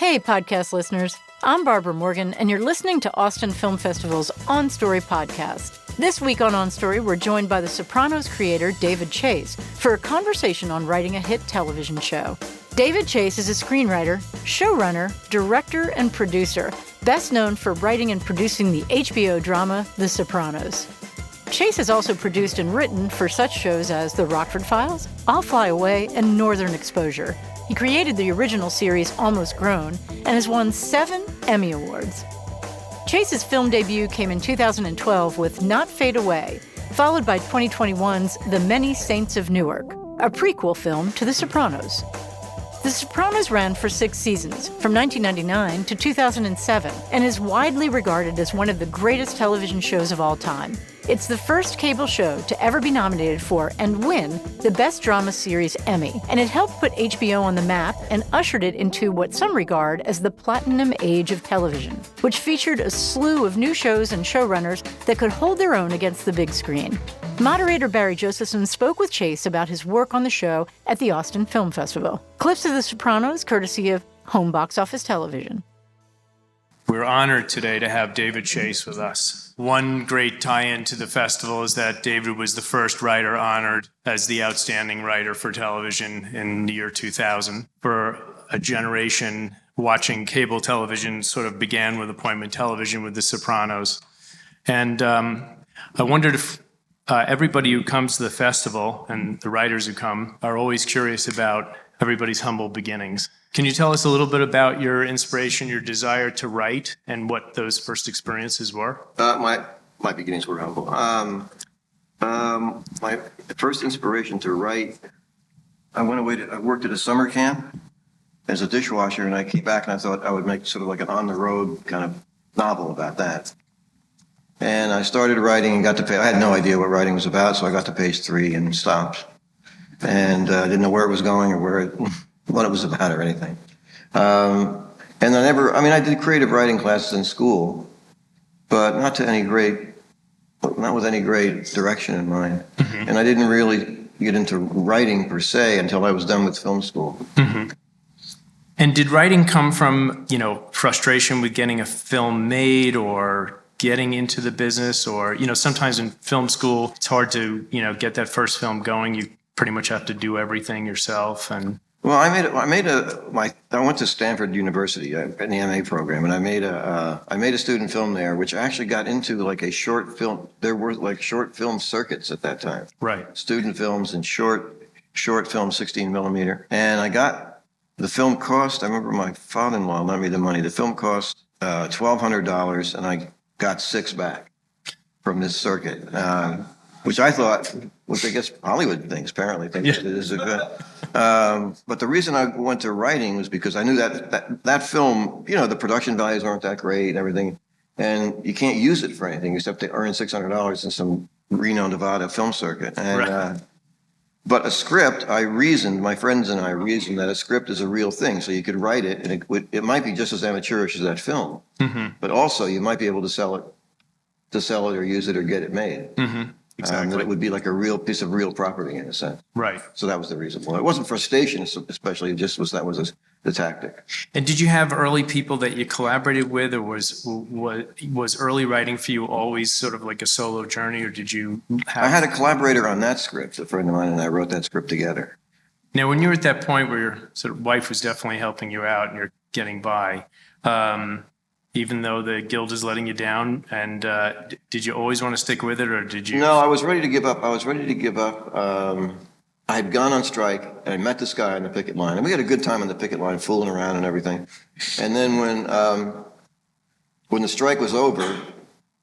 Hey, podcast listeners. I'm Barbara Morgan, and you're listening to Austin Film Festival's On Story podcast. This week on On Story, we're joined by The Sopranos creator David Chase for a conversation on writing a hit television show. David Chase is a screenwriter, showrunner, director, and producer, best known for writing and producing the HBO drama The Sopranos. Chase has also produced and written for such shows as The Rockford Files, I'll Fly Away, and Northern Exposure. He created the original series Almost Grown and has won 7 Emmy Awards. Chase's film debut came in 2012 with Not Fade Away, followed by 2021's The Many Saints of Newark, a prequel film to The Sopranos. The Sopranos ran for 6 seasons, from 1999 to 2007, and is widely regarded as one of the greatest television shows of all time. It's the first cable show to ever be nominated for and win the Best Drama Series Emmy, and it helped put HBO on the map and ushered it into what some regard as the platinum age of television, which featured a slew of new shows and showrunners that could hold their own against the big screen. Moderator Barry Josephson spoke with Chase about his work on the show at the Austin Film Festival. Clips of The Sopranos, courtesy of Home Box Office Television. We're honored today to have David Chase with us. One great tie-in to the festival is that David was the first writer honored as the outstanding writer for television in the year 2000. For a generation, watching cable television sort of began with appointment television with The Sopranos. And I wondered if everybody who comes to the festival and the writers who come are always curious about everybody's humble beginnings. Can you tell us a little bit about your inspiration, your desire to write, and what those first experiences were? My beginnings were humble. My first inspiration to write, I worked at a summer camp as a dishwasher, and I came back and I thought I would make sort of like an on-the-road kind of novel about that. And I started writing and I had no idea what writing was about, so I got to page 3 and stopped. And I didn't know where it was going or what it was about or anything. And I did creative writing classes in school, but not with any great direction in mind. Mm-hmm. And I didn't really get into writing per se until I was done with film school. Mm-hmm. And did writing come from, frustration with getting a film made or getting into the business, or, sometimes in film school, it's hard to, get that first film going. You pretty much have to do everything yourself. And well, I went to Stanford University in the MA program, and I made a student film there, which actually got into like a short film. There were like short film circuits at that time. Right. Student films and short film, 16 millimeter. And I got the film cost. I remember my father-in-law lent me the money. The film cost $1,200, and I got 6 back from this circuit. Which I thought, which I guess Hollywood apparently thinks it is a good. But the reason I went to writing was because I knew that film, the production values aren't that great and everything, and you can't use it for anything except to earn $600 in some Reno, Nevada film circuit. And, right. But a script, my friends and I reasoned that a script is a real thing, so you could write it, and it might be just as amateurish as that film, mm-hmm. but also you might be able to sell it or use it or get it made. Mm-hmm. Exactly. That it would be like a real piece of real property in a sense. Right. So that was the reason. Well, it wasn't frustration, especially. That was the tactic. And did you have early people that you collaborated with, or was early writing for you always sort of like a solo journey, or did you have? I had a collaborator on that script, a friend of mine, and I wrote that script together. Now, when you were at that point where your sort of wife was definitely helping you out and you're getting by, even though the guild is letting you down, and did you always want to stick with it, or did you? No, I was ready to give up. I had gone on strike, and I met this guy on the picket line, and we had a good time on the picket line, fooling around and everything. And then when the strike was over,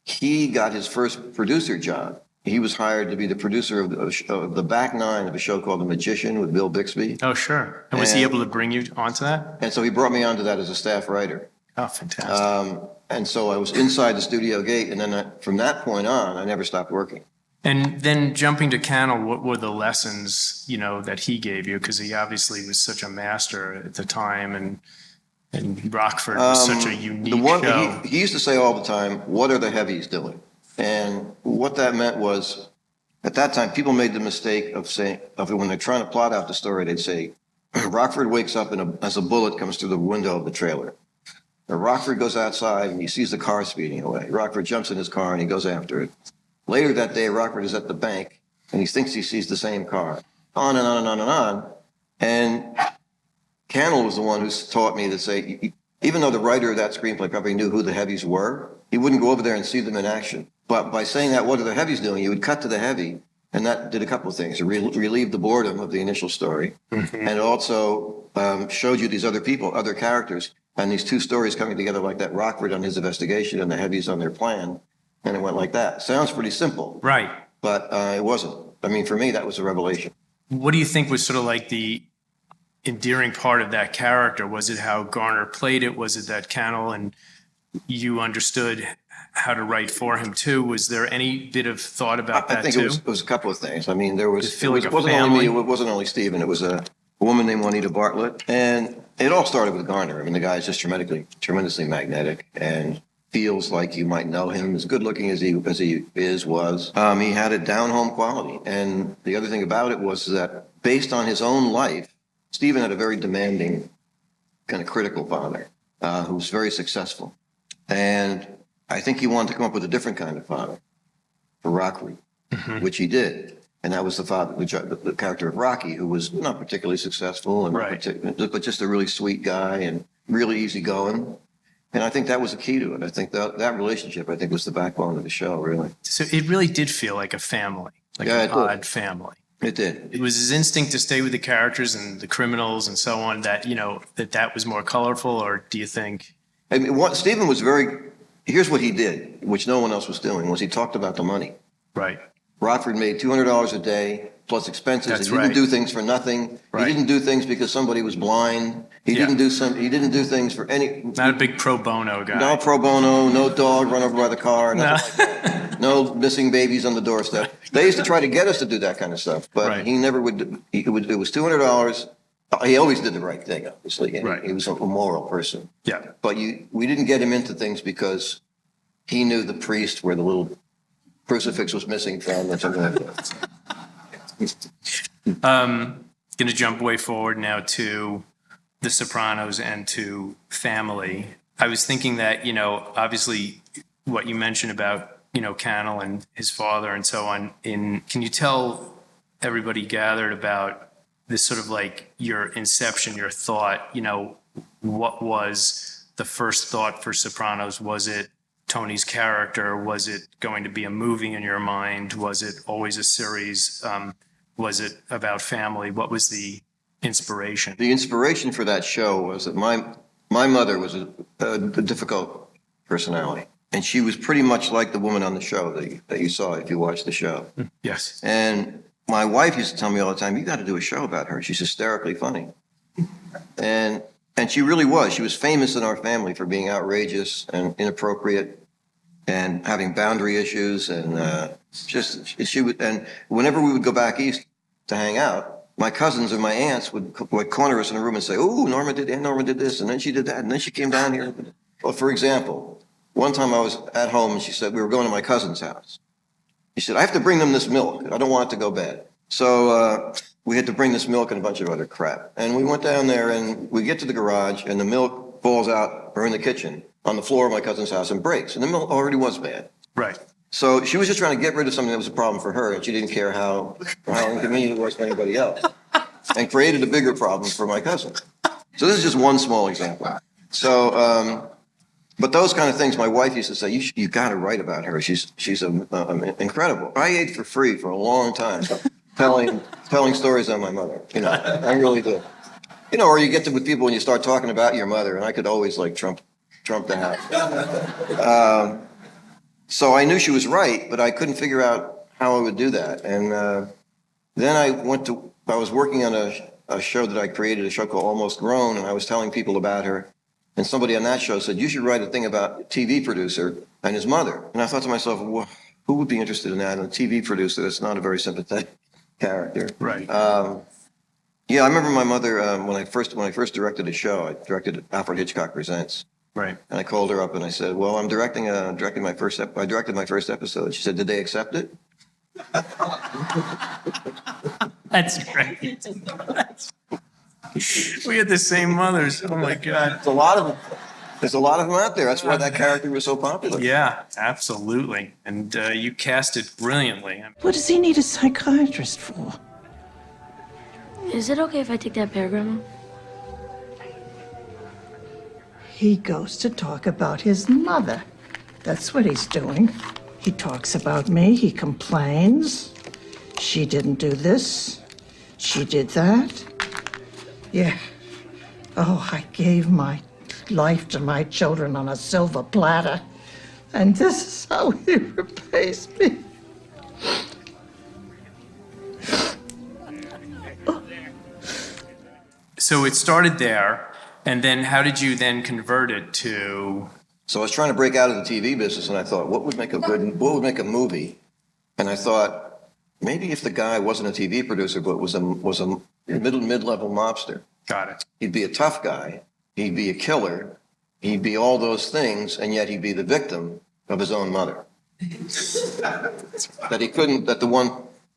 he got his first producer job. He was hired to be the producer of the back nine of a show called The Magician with Bill Bixby. Oh, sure. And was he able to bring you onto that? And so he brought me onto that as a staff writer. Oh, fantastic. And so I was inside the studio gate, and then from that point on, I never stopped working. And then jumping to Cannell, what were the lessons, that he gave you? Because he obviously was such a master at the time, and Rockford was such a unique show. He used to say all the time, "What are the heavies doing?" And what that meant was, at that time, people made the mistake of when they're trying to plot out the story, they'd say, Rockford wakes up as a bullet comes through the window of the trailer. Rockford goes outside and he sees the car speeding away. Rockford jumps in his car and he goes after it. Later that day, Rockford is at the bank and he thinks he sees the same car. On and on and on and on. And Cannell was the one who taught me to say, even though the writer of that screenplay probably knew who the heavies were, he wouldn't go over there and see them in action. But by saying that, what are the heavies doing? You would cut to the heavy. And that did a couple of things. It relieved the boredom of the initial story. And it also showed you these other people, other characters, and these two stories coming together like that. Rockford on his investigation and the heavies on their plan. And it went like that. Sounds pretty simple. Right. But it wasn't. I mean, for me, that was a revelation. What do you think was sort of like the endearing part of that character? Was it how Garner played it? Was it that Cannell and you understood how to write for him too? Was there any bit of thought about that I think too? it was a couple of things. I mean, there was, Did it feel like a wasn't family? only me, it wasn't only Stephen, it was a woman named Juanita Bartlett. And it all started with Garner. I mean, the guy is just tremendously magnetic and feels like you might know him, as good looking as he was. He had a down home quality. And the other thing about it was that based on his own life, Stephen had a very demanding, kind of critical father who was very successful. And I think he wanted to come up with a different kind of father for Rockford, which he did. And that was the father, the character of Rocky, who was not particularly successful, and but just a really sweet guy and really easygoing. And I think that was the key to it. I think that relationship, I think, was the backbone of the show, really. So it really did feel like a family, like an odd family. It did. It was his instinct to stay with the characters and the criminals and so on that, that was more colorful, or do you think? I mean, Stephen was here's what he did, which no one else was doing, was he talked about the money. Right. Rockford made $200 a day plus expenses. That's He didn't right. do things for nothing. Right. He didn't do things because somebody was blind. He didn't do things for any. Not a big pro bono guy. No pro bono, no dog run over by the car, nothing like that. No missing babies on the doorstep. They used to try to get us to do that kind of stuff, but he never would. It was $200. He always did the right thing, obviously. And Right. He was a moral person. Yeah. But we didn't get him into things because he knew the priest where the little crucifix was missing from or something like that. Going to jump way forward now to The Sopranos and to family. I was thinking that, obviously what you mentioned about, Cannell and his father and so on. Can you tell everybody gathered about this sort of like your inception, your thought, what was the first thought for Sopranos? Was it Tony's character? Was it going to be a movie in your mind? Was it always a series? Was it about family? What was the inspiration? The inspiration for that show was that my mother was a difficult personality. And she was pretty much like the woman on the show that you saw if you watched the show. Yes. And my wife used to tell me all the time, you got to do a show about her. She's hysterically funny. And she really was. She was famous in our family for being outrageous and inappropriate and having boundary issues. And and whenever we would go back east to hang out, my cousins and my aunts would corner us in a room and say, oh, Norma did this, and then she did that, and then she came down here. Well, for example, one time I was at home and she said, we were going to my cousin's house. She said, I have to bring them this milk. I don't want it to go bad. So we had to bring this milk and a bunch of other crap. And we went down there and we get to the garage and the milk falls out, or in the kitchen, on the floor of my cousin's house and breaks. And the milk already was bad. Right. So she was just trying to get rid of something that was a problem for her, and she didn't care how inconvenient it was for anybody else, and created a bigger problem for my cousin. So this is just one small example. So, but those kind of things, my wife used to say, you got to write about her. She's incredible. I ate for free for a long time, telling stories on my mother. I really do. Or you get with people and you start talking about your mother, and I could always like trump the house. So I knew she was right, but I couldn't figure out how I would do that. And then I was working on a show that I created, a show called Almost Grown, and I was telling people about her. And somebody on that show said, you should write a thing about a TV producer and his mother. And I thought to myself, well, who would be interested in that? And a TV producer that's not a very sympathetic character. Right. Yeah, I remember my mother, when I first directed a show, I directed Alfred Hitchcock Presents. Right. And I called her up and I said, well, I directed my first episode. She said, did they accept it? That's great. We had the same mothers. Oh my God. There's a lot of them out there. That's why that character was so popular. Yeah, absolutely. And you cast it brilliantly. What does he need a psychiatrist for? Is it okay if I take that pear, Grandma? He goes to talk about his mother. That's what he's doing. He talks about me, he complains. She didn't do this, she did that. Yeah. Oh, I gave my life to my children on a silver platter. And this is how he repays me. So it started there, and then how did you then convert it to? So I was trying to break out of the TV business, and I thought, what would make a movie? And I thought, maybe if the guy wasn't a TV producer, but was a mid-level mobster. Got it. He'd be a tough guy. He'd be a killer. He'd be all those things, and yet he'd be the victim of his own mother. That he couldn't. That the one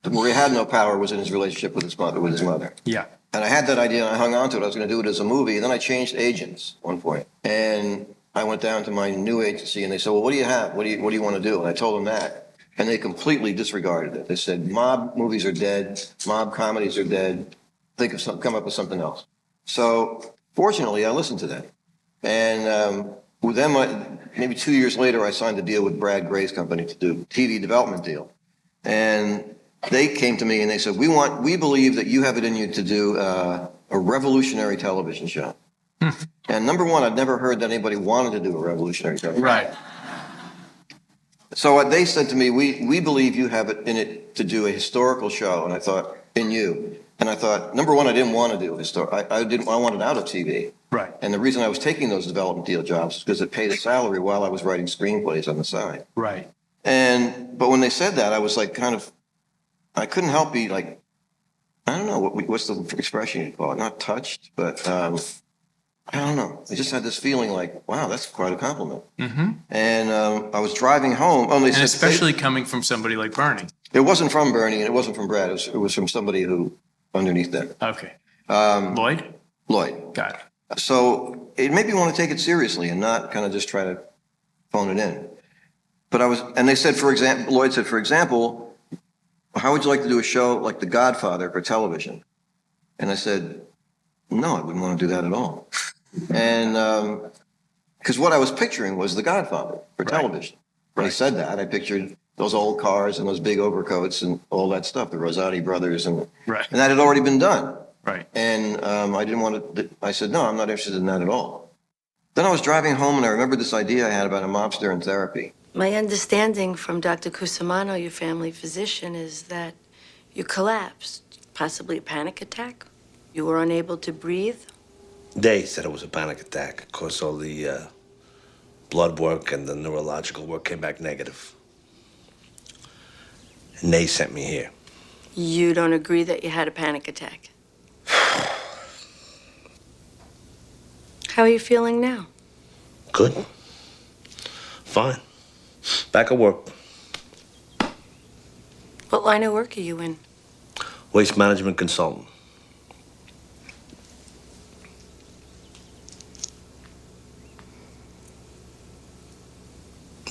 where he had no power was in his relationship with his mother. Yeah. And I had that idea, and I hung on to it. I was going to do it as a movie, and then I changed agents at one point. And I went down to my new agency, and they said, "Well, what do you have? What do you want to do?" And I told them that, and they completely disregarded it. They said, "Mob movies are dead. Mob comedies are dead. Come up with something else." So fortunately, I listened to that, and then maybe 2 years later, I signed a deal with Brad Gray's company to do a TV development deal, and they came to me and they said, we believe that you have it in you to do a revolutionary television show. And number one, I'd never heard that anybody wanted to do a revolutionary television show. Right. So they said to me, we believe you have it in it to do a historical show. And I thought, in you. And I thought, number one, I didn't want to do a historical. I wanted out of TV. Right. And the reason I was taking those development deal jobs is because it paid a salary while I was writing screenplays on the side. Right. But when they said that, I was like, I couldn't help be like, I don't know, what's the expression you call it? Not touched, but I don't know. I just had this feeling like, wow, that's quite a compliment. Mm-hmm. And I was driving home. And especially coming from somebody like Bernie. It wasn't from Bernie and it wasn't from Brad. It was from somebody who underneath them. Okay. Lloyd? Got it. So it made me want to take it seriously and not kind of just try to phone it in. But and they said, Lloyd said, for example, how would you like to do a show like The Godfather for television? And I said, no, I wouldn't want to do that at all. And because what I was picturing was The Godfather for television. When he said that, I pictured those old cars and those big overcoats and all that stuff, the Rosati brothers, and that had already been done. Right. And I didn't want to. I said, no, I'm not interested in that at all. Then I was driving home and I remembered this idea I had about a mobster in therapy. My understanding from Dr. Cusimano, your family physician, is that you collapsed, possibly a panic attack. You were unable to breathe. They said it was a panic attack. Of course, all the blood work and the neurological work came back negative. And they sent me here. You don't agree that you had a panic attack? How are you feeling now? Good. Fine. Back at work. What line of work are you in? Waste management consultant.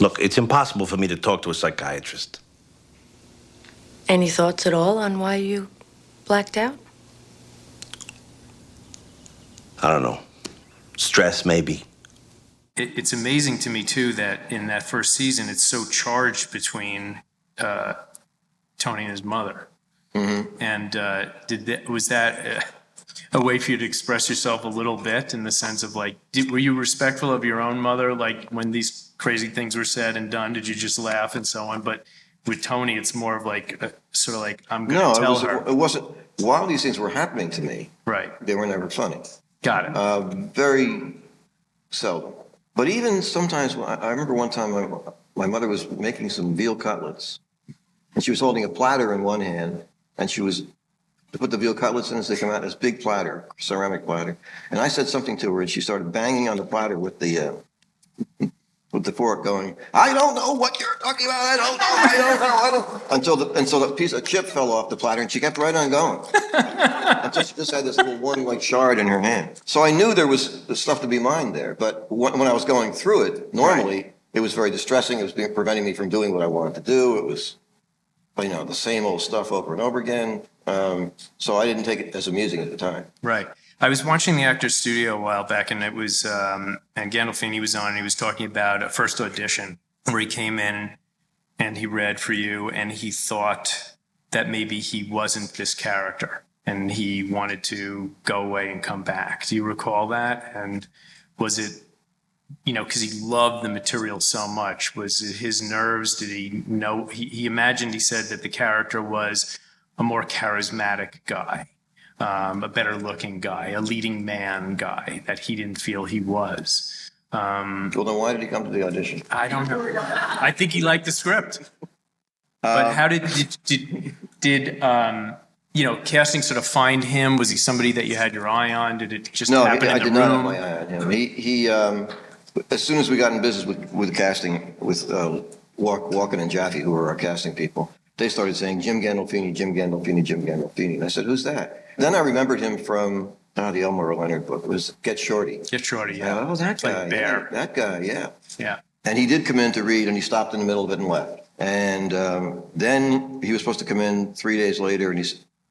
Look, it's impossible for me to talk to a psychiatrist. Any thoughts at all on why you blacked out? I don't know. Stress, maybe. It's amazing to me, too, that in that first season, it's so charged between Tony and his mother. Mm-hmm. And was that a way for you to express yourself a little bit in the sense of like, were you respectful of your own mother? Like when these crazy things were said and done, did you just laugh and so on? But with Tony, it's more of like, sort of like, I'm going to tell her. It wasn't, while these things were happening to me, right, they were never funny. Got it. Very seldom. But even sometimes, I remember one time my mother was making some veal cutlets, and she was holding a platter in one hand, and she was to put the veal cutlets in as they come out in this big platter, ceramic platter. And I said something to her, and she started banging on the platter with the with the fork going, I don't know what you're talking about. I don't know. Until the piece of chip fell off the platter and she kept right on going. Until she just had this little one like shard in her hand. So I knew there was stuff to be mined there. But when I was going through it, normally it was very distressing. It was preventing me from doing what I wanted to do. It was, the same old stuff over and over again. So I didn't take it as amusing at the time. Right. I was watching the Actors Studio a while back, and it was, and Gandolfini was on, and he was talking about a first audition where he came in and he read for you, and he thought that maybe he wasn't this character, and he wanted to go away and come back. Do you recall that? And was it, because he loved the material so much, was it his nerves? Did he know? He imagined, he said, that the character was a more charismatic guy. A better looking guy, a leading man guy that he didn't feel he was. Well, then why did he come to the audition? I don't know. I think he liked the script. But how did casting sort of find him? Was he somebody that you had your eye on? Did it just No, happen in the I room? did not have my eye on him. He as soon as we got in business with casting, with Walken and Jaffe, who were our casting people, they started saying, Jim Gandolfini, Jim Gandolfini, Jim Gandolfini. And I said, who's that? Then I remembered him from the Elmore Leonard book. It was Get Shorty. Get Shorty, yeah. Oh, that guy. Like Bear. Yeah, that guy, yeah. Yeah. And he did come in to read, and he stopped in the middle of it and left. And then he was supposed to come in 3 days later, and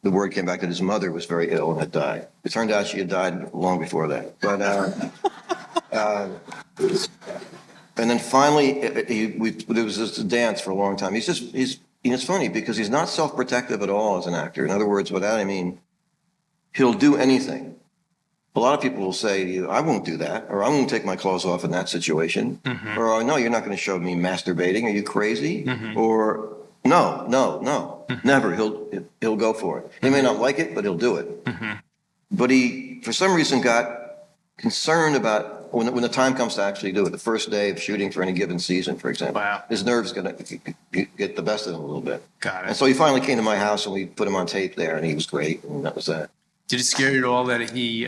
the word came back that his mother was very ill and had died. It turned out she had died long before that. But and then finally, there was this dance for a long time. It's funny because he's not self-protective at all as an actor. In other words, by that I mean, he'll do anything. A lot of people will say to you, I won't do that, or I won't take my clothes off in that situation, or oh, no, you're not going to show me masturbating. Are you crazy? Or no, never. He'll go for it. He may not like it, but he'll do it. But he, for some reason, got concerned about when the time comes to actually do it, the first day of shooting for any given season, for example. Wow. His nerves going to get the best of him a little bit. Got it. And so he finally came to my house, and we put him on tape there, and he was great, and that was that. Did it scare you at all that he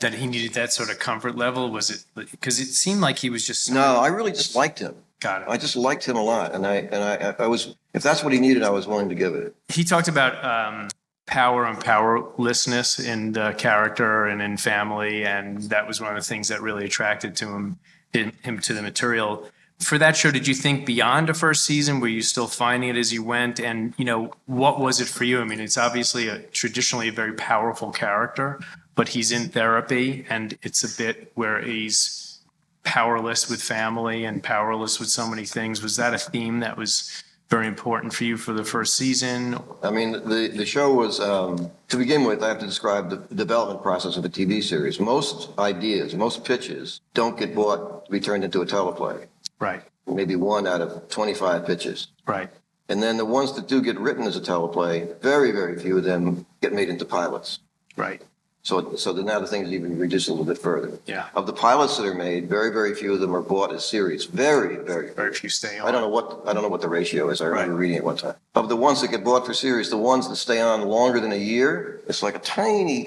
needed that sort of comfort level? Was it because it seemed like he was just No, I really just liked him. Got it. I just liked him a lot, and I was, if that's what he needed, I was willing to give it. He talked about power and powerlessness in the character and in family, and that was one of the things that really attracted to him to the material. For that show, did you think beyond the first season? Were you still finding it as you went? And, what was it for you? I mean, it's obviously traditionally a very powerful character, but he's in therapy, and it's a bit where he's powerless with family and powerless with so many things. Was that a theme that was very important for you for the first season? I mean, the show was, to begin with, I have to describe the development process of a TV series. Most ideas, most pitches don't get bought to be turned into a teleplay. Right. Maybe one out of 25 pitches. Right. And then the ones that do get written as a teleplay, very, very few of them get made into pilots. Right. So now the thing is even reduced a little bit further. Yeah. Of the pilots that are made, very, very few of them are bought as series. Very, very, Very few stay on. I don't know what the ratio is. I remember reading it one time. Of the ones that get bought for series, the ones that stay on longer than a year, it's like a tiny,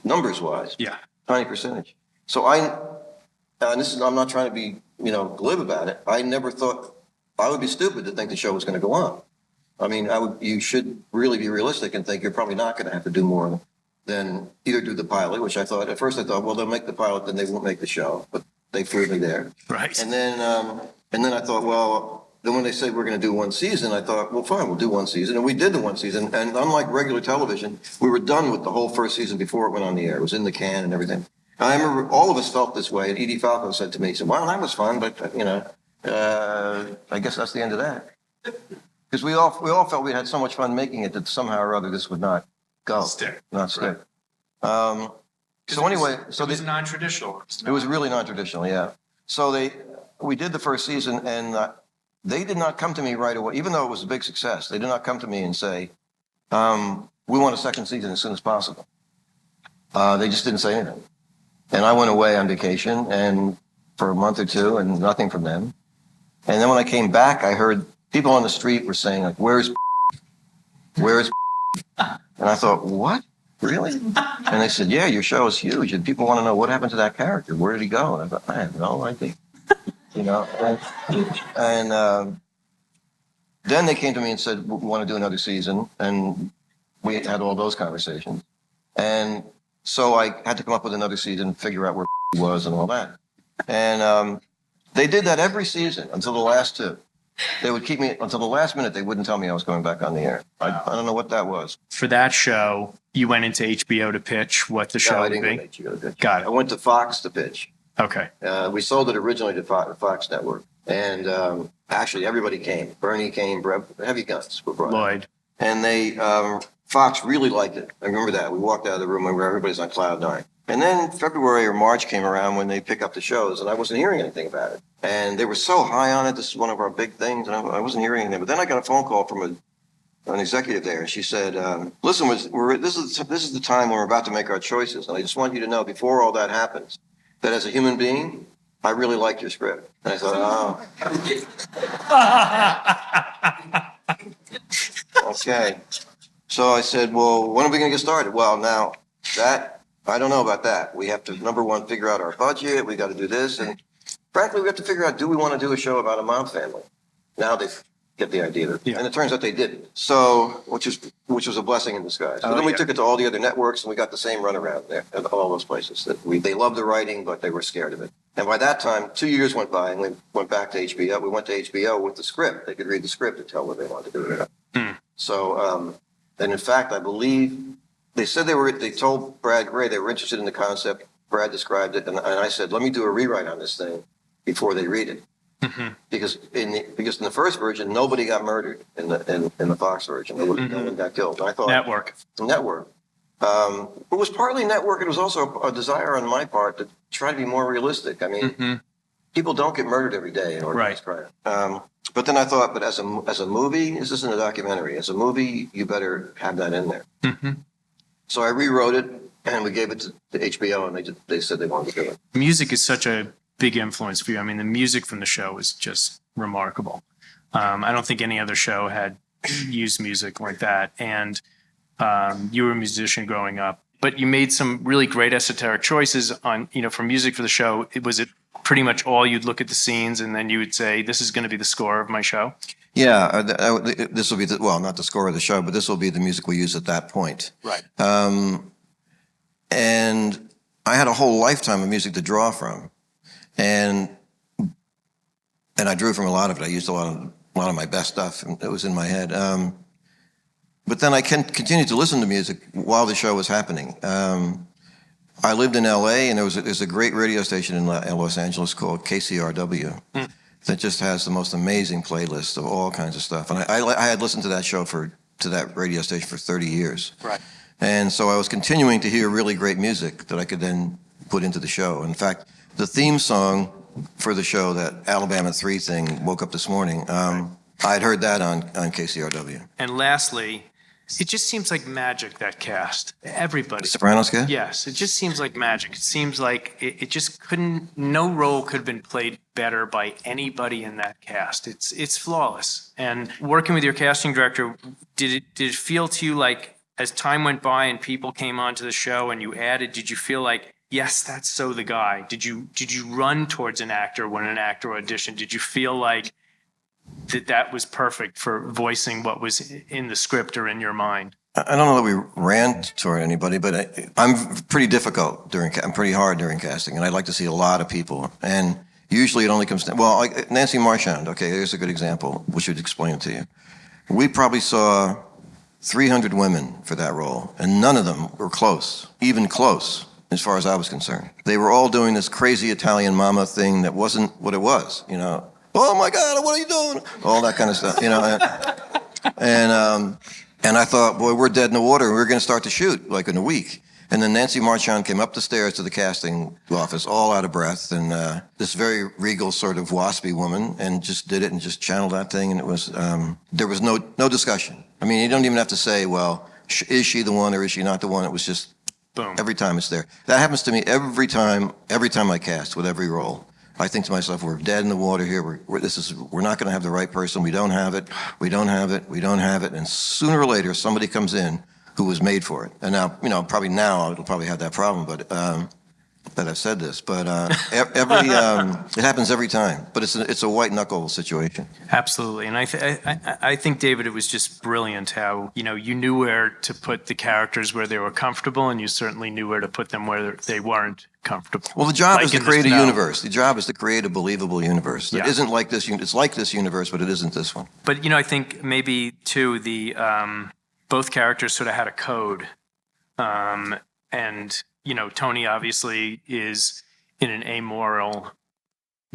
numbers wise. Yeah. Tiny percentage. So I'm not trying to be, glib about it. I never thought, I would be stupid to think the show was going to go on. I mean, you should really be realistic and think you're probably not going to have to do more than either do the pilot, which at first I thought, well, they'll make the pilot, then they won't make the show, but they threw me there. Right. And then I thought, well, then when they said we're going to do one season, I thought, well, fine, we'll do one season. And we did the one season. And unlike regular television, we were done with the whole first season before it went on the air. It was in the can and everything. I remember all of us felt this way. And Edie Falco said to me, he said, well, that was fun, but, I guess that's the end of that. Because we all felt we had so much fun making it that somehow or other this would not go. Not stick. So anyway, it was non-traditional. It was really non-traditional, yeah. So we did the first season, and they did not come to me right away, even though it was a big success. They did not come to me and say, we want a second season as soon as possible. They just didn't say anything. And I went away on vacation and for a month or two, and nothing from them. And then when I came back, I heard people on the street were saying, like, where's and I thought, what? really? And they said, yeah, your show is huge. And people want to know what happened to that character. Where did he go? And I thought, I have no idea. You know, and then they came to me and said, we want to do another season. And we had all those conversations. And so I had to come up with another season, figure out where he was and all that. And they did that every season until the last two. They would keep me until the last minute. They wouldn't tell me I was going back on the air. I don't know what that was. For that show, you went into HBO to pitch what the show No, I would didn't be? go to HBO to pitch. Got I it. went to Fox to pitch. Okay. We sold it originally to Fox Network. And actually, everybody came. Bernie came, heavy guns were brought in. Lloyd. And they, Fox really liked it. I remember that. We walked out of the room where everybody's on cloud nine. And then February or March came around when they pick up the shows, and I wasn't hearing anything about it. And they were so high on it. This is one of our big things, and I wasn't hearing anything. But then I got a phone call from an executive there, and she said, "Listen, this is the time when we're about to make our choices, and I just want you to know before all that happens, that as a human being, I really like your script." And I thought, oh, okay. So I said, well, when are we going to get started? Well, now that. I don't know about that. We have to, number one, figure out our budget. We got to do this. And frankly, we have to figure out, do we want to do a show about a mob family? Now they get the idea. Yeah. And it turns out they didn't. So, which was a blessing in disguise. So then we took it to all the other networks and we got the same runaround there at all those places. They loved the writing, but they were scared of it. And by that time, 2 years went by and we went back to HBO. We went to HBO with the script. They could read the script and tell what they wanted to do. So, and in fact, I believe, they said they told Brad Gray they were interested in the concept. Brad described it, and I said, let me do a rewrite on this thing before they read it. Mm-hmm. Because in the first version, nobody got murdered in the Fox version. No one got killed. And I thought Network. It was partly network. It was also a desire on my part to try to be more realistic. I mean, people don't get murdered every day in organized crime. But then I thought, but as a movie, this isn't a documentary. As a movie, you better have that in there. Mm-hmm. So I rewrote it, and we gave it to HBO, and they said they wanted to do it. Music is such a big influence for you. I mean, the music from the show was just remarkable. I don't think any other show had used music like that. And you were a musician growing up, but you made some really great esoteric choices on, for music for the show. Was it pretty much all you'd look at the scenes and then you would say, this is going to be the score of my show? Yeah, this will be not the score of the show, but this will be the music we use at that point. Right. And I had a whole lifetime of music to draw from, and I drew from a lot of it. I used a lot of my best stuff, and it was in my head. But then I continued to listen to music while the show was happening. I lived in L.A., and there's a great radio station in Los Angeles called KCRW. That just has the most amazing playlist of all kinds of stuff. And I had listened to that show to that radio station for 30 years. Right. And so I was continuing to hear really great music that I could then put into the show. In fact, the theme song for the show, that Alabama 3 thing, Woke Up This Morning, I'd heard that on KCRW. And lastly, it just seems like magic, that cast. Everybody. The Sopranos cast? Yes, it just seems like magic. It seems like it just no role could have been played better by anybody in that cast. It's flawless. And working with your casting director, did it feel to you like as time went by and people came onto the show and you added, did you feel like, yes, that's so the guy? Did you run towards an actor when an actor auditioned? Did you feel like that was perfect for voicing what was in the script or in your mind? I don't know that we ran toward anybody, but I'm pretty difficult I'm pretty hard during casting, and I'd like to see a lot of people. And usually it only comes down, Nancy Marchand, okay, here's a good example, which would explain it to you. We probably saw 300 women for that role, and none of them were close, even close, as far as I was concerned. They were all doing this crazy Italian mama thing that wasn't what it was, Oh my God, what are you doing? All that kind of stuff, And I thought, boy, we're dead in the water. We're going to start to shoot like in a week. And then Nancy Marchand came up the stairs to the casting office, all out of breath, and this very regal sort of waspy woman, and just did it and just channeled that thing. And it was there was no discussion. I mean, you don't even have to say, well, is she the one or is she not the one? It was just boom. Every time it's there. That happens to me every time I cast with every role. I think to myself, we're dead in the water here. We're not going to have the right person. We don't have it. And sooner or later, somebody comes in who was made for it. And now, probably now it'll probably have that problem, but that I've said this, but it happens every time. But it's a white knuckle situation. Absolutely, and I think, David, it was just brilliant how you knew where to put the characters where they were comfortable, and you certainly knew where to put them where they weren't comfortable. Well, the job is to in the create a snow. universe. The job is to create a believable universe. It Yeah. isn't like this. It's like this universe, but it isn't this one. But I think maybe too the both characters sort of had a code, and Tony obviously is in an amoral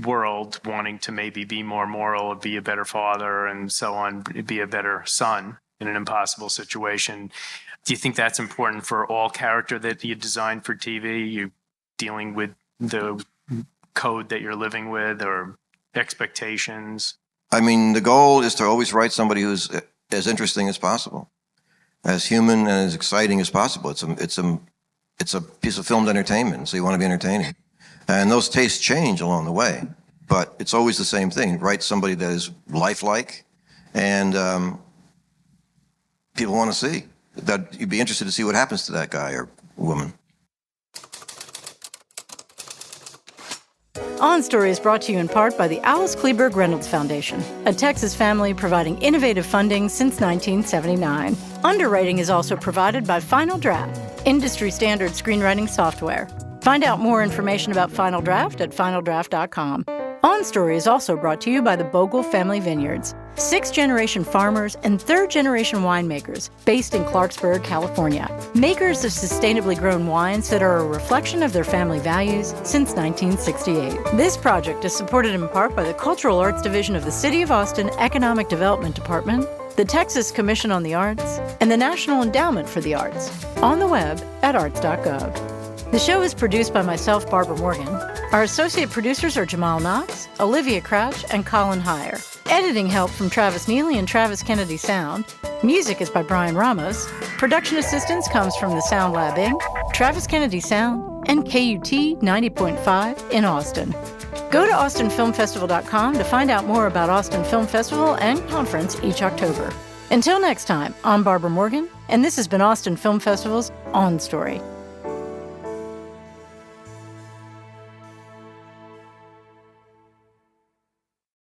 world, wanting to maybe be more moral, be a better father, and so on, be a better son in an impossible situation. Do you think that's important for all character that you design for TV? You dealing with the code that you're living with or expectations? I mean, the goal is to always write somebody who's as interesting as possible, as human and as exciting as possible. It's a piece of filmed entertainment, so you want to be entertaining. And those tastes change along the way, but it's always the same thing. Write somebody that is lifelike, and people want to see. That you'd be interested to see what happens to that guy or woman. On Story is brought to you in part by the Alice Kleberg Reynolds Foundation, a Texas family providing innovative funding since 1979. Underwriting is also provided by Final Draft, industry-standard screenwriting software. Find out more information about Final Draft at finaldraft.com. On Story is also brought to you by the Bogle Family Vineyards, 6th-generation farmers and 3rd-generation winemakers based in Clarksburg, California. Makers of sustainably grown wines that are a reflection of their family values since 1968. This project is supported in part by the Cultural Arts Division of the City of Austin Economic Development Department, the Texas Commission on the Arts, and the National Endowment for the Arts, on the web at arts.gov. The show is produced by myself, Barbara Morgan. Our associate producers are Jamal Knox, Olivia Crouch, and Colin Heyer. Editing help from Travis Neely and Travis Kennedy Sound. Music is by Brian Ramos. Production assistance comes from the Sound Lab Inc., Travis Kennedy Sound, and KUT 90.5 in Austin. Go to austinfilmfestival.com to find out more about Austin Film Festival and Conference each October. Until next time, I'm Barbara Morgan, and this has been Austin Film Festival's On Story.